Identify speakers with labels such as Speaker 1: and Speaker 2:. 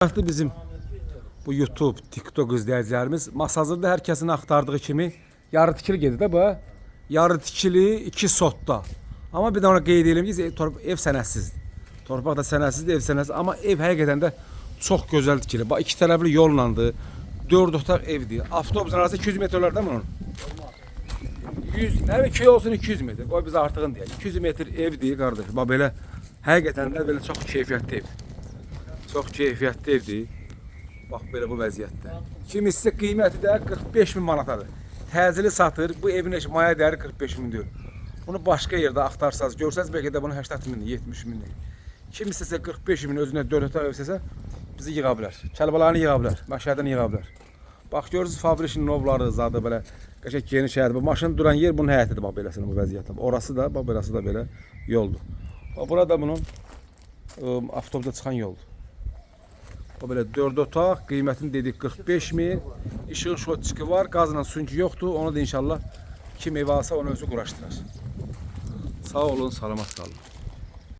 Speaker 1: Artıq bizim bu YouTube, TikTok izləyicilərimiz masazırda hər kəsin axtardığı kimi yarı tikili gedir də bu. Yarı tikili 2 sotda. Amma bir də ona qeyd edelim ki, ev sənədsizdir. Torpaq da sənədsizdir, ev sənədsiz. Amma ev həqiqətən də çox gözəl tikili. Bax, 2 tərəfli yollandı. 4 otaq evdir. Avtobusun arası 200 metrlər də bunun. 100, nə 2 olsun 200 metr. Qoy biz artığını deyək. 200 metr evdir qardaş. Bax belə həqiqətən də belə çox keyfiyyətli ev. Çox keyfiyyətli evdir. Bax belə bu vəziyyətdə. Kimisi qiyməti də 45 min manatadır. Təzili satır. Bu evin maya dəyəri 45 min diyor. Bunu başqa yerdə axtarsanız, görsəniz bəlkə də bunu 80 min, 70 min. Kimisi isə 45 min özünə 4 otaq evsəsə bizi yığa bilər. Kəlbalarını yığa bilər, məşhədini yığa bilər. Bax görürsünüz fabrişin novları zadı belə qəşəng geniş həyəti. Bu maşın duran yer bunun həyətidir bax beləsinin bu vəziyyətdə. Orası da, bax burası da belə yoldur. Bax burada bunun avtobusda çıxan yoldur. O belə 4 otaq, qiymətini dedik 45 min. İşıq şotçiki var, qazla sunki yoxdur. Onu da inşallah kim ev alsa onu özü quraşdırar. Sağ olun, salamat qalın.